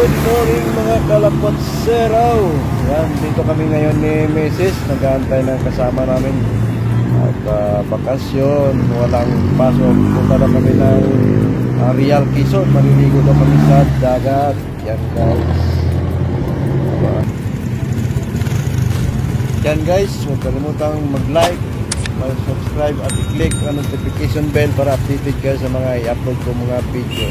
Good morning mga kalapatseraw. Yan, dito kami ngayon ni Mrs. Nag-aantay ng kasama namin. At bakasyon, walang pasok. Punta na kami ng Real Quezon. Maliligo na kami sa dagat. Yan guys. Yan guys, huwag kalimutang mag-like, mag-subscribe at i-click ang notification bell para updated kayo sa mga i-upload ko mga video.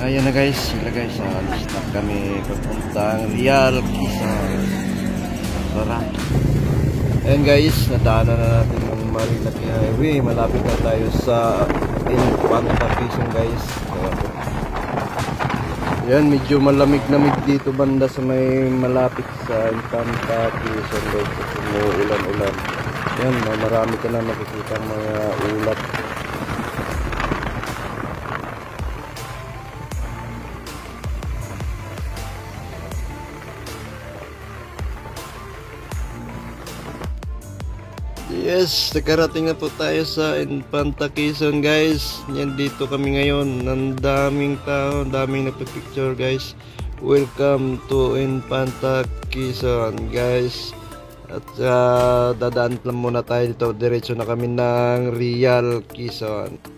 Ayan na guys, sila guys, alis na kami papuntang Real Quezon. Tara. Ayan guys, nadaanan na natin yung Marilaki Highway. Malapit na tayo sa Infanta Quezon guys. Ayan, medyo malamig-lamig dito banda sa may malapit sa Infanta Quezon guys. Kasi ulan-ulan. Ayan, marami ka na makikita mga ulap. Yes, nakarating na po tayo sa Infanta Quezon guys. Yan, dito kami ngayon. Ang daming tao, ang daming nagpipicture guys. Welcome to Infanta Quezon guys. At dadaan lang muna tayo dito. Diretso na kami ng Real Quezon.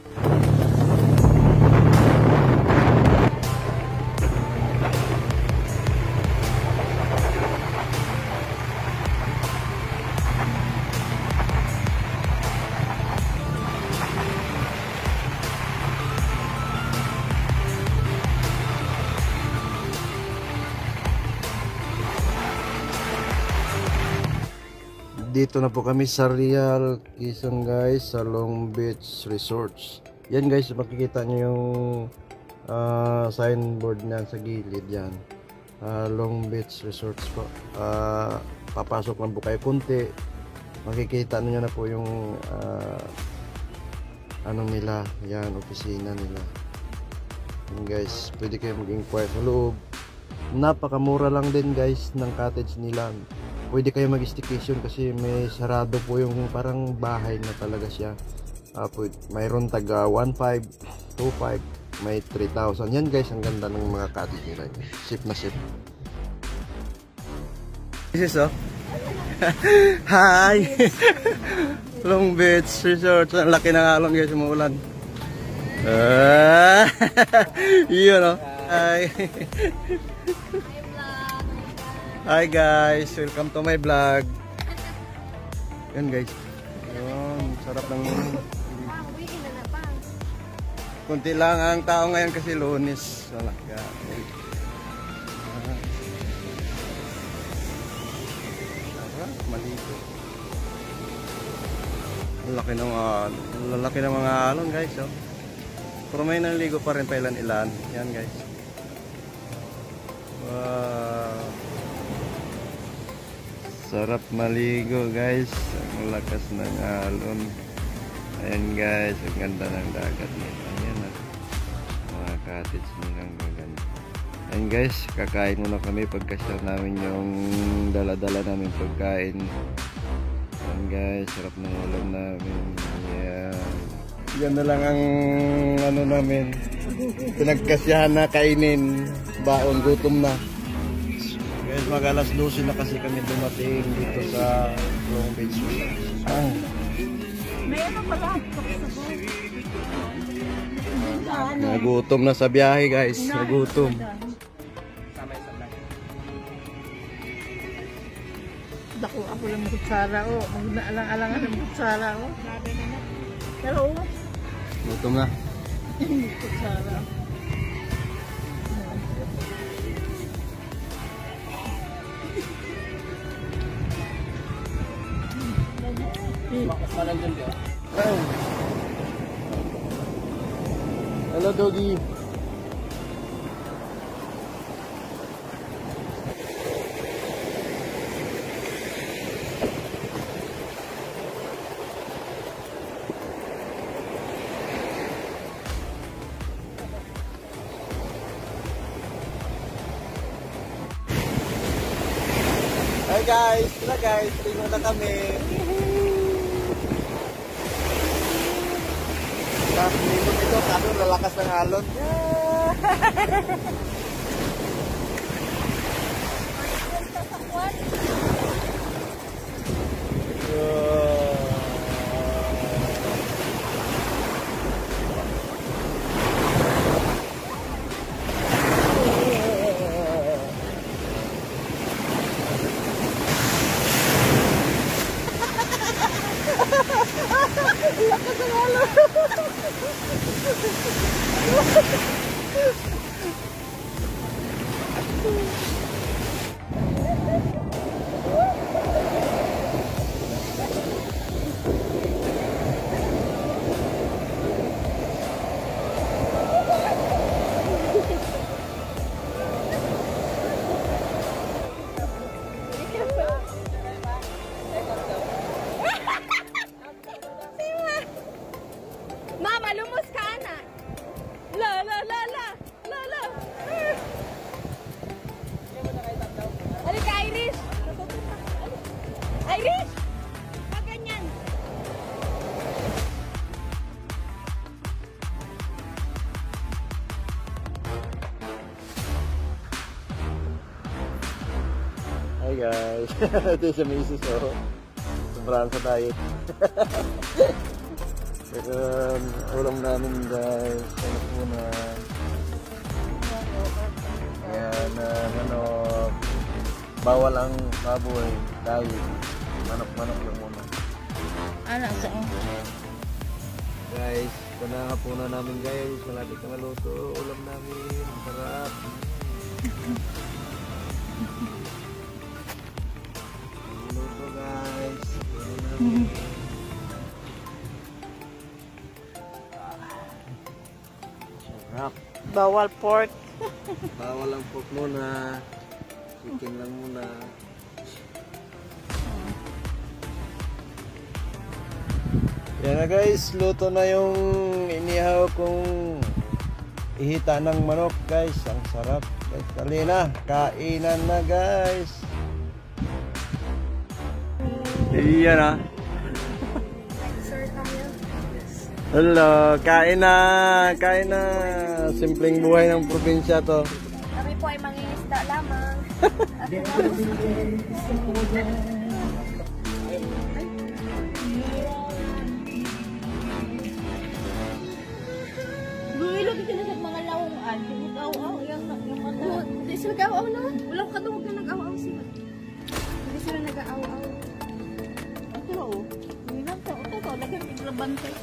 Dito na po kami sa Real Quezon guys, sa Long Beach Resorts. Yan guys, makikita nyo yung signboard niyan sa gilid yan. Long Beach Resorts po. Papasok lang po kayo kunti. Makikita nyo na po yung anong nila, yan, opisina nila. Yan guys, pwede kayo mag-inquire sa loob. Napakamura lang din guys ng cottage nila. Pwede kayo mag-staycation kasi may sarado po yung parang bahay na talaga siya. Mayroon taga 1,500, 2,500, may 3,000. Yan guys, ang ganda ng mga cottage nila. Safe na safe. This is Hi! Long Beach Resort. Ang laki ng alon guys, umuulan. Yun Hi! Hi guys, welcome to my vlog. Yan guys. Ayun, sarap ng kunti lang ang tao ngayon kasi Lunes. Wala ka. Maligo. Lalaki ng mga alon guys. Pero may naligo pa rin pa ilan-ilan. Yan guys. Wow. Sarap maligo guys. Ang lakas ng alon. Ayan guys, ang ganda ng dagat nito. Ayan mga cottage nilang gaganda. Ayan guys, kakain muna kami pagkasya namin yung dala-dala namin pagkain. Ayan guys, sarap ng ulam namin. Ayan. Yan na lang ang ano namin, pinagkasyahan na kainin. Baon, gutom na. Guys, mag alas 12 na kasi kami dumating dito sa Long Beach. Nagutom na sa biyahe guys. Nagutom. Dako ako lang ng kutsara o. Mag-naalang-alangan ng kutsara o. Pero o. Gutom na. Kutsara. Hello doggy. Hi guys, tara guys, tingnan na kami. Tapos limot ito, kaso lalakas ng alon. Mama, lumos ka na. La. Halika, Irish. Irish! Pag ganyan. Hi guys, ito sa misis ko. Sobrang sa diet. Pero ulam namin guys, ano po na yan, manok. Bawal ang baboy, diet. Manok lang muna. Ano sa Guys, ito na nga po na namin guys. Malapit na maluto. Ulam namin. Sarap. Maluto guys. Ulam namin. Sarap. bawal pork. Bawal ang pork muna. Chicken lang muna. Yan na guys, luto na yung inihaw kong ihita ng manok guys. Ang sarap. Guys, dali na. Kainan na guys. Iyan na. Hello, kain na. Kain na. Simpleng buhay ng probinsya to. Kami po ay mangingisda lamang. Builog ito na sa mga lawungan. Tinagaw-aw. Yung mata. Hindi sila nag-aw-aw na. Walang katungog na nag-aw-aw sila. Hindi sila nag-aw-aw. Ito o. Hindi lang to. Ito to. Lagyan yung labantay.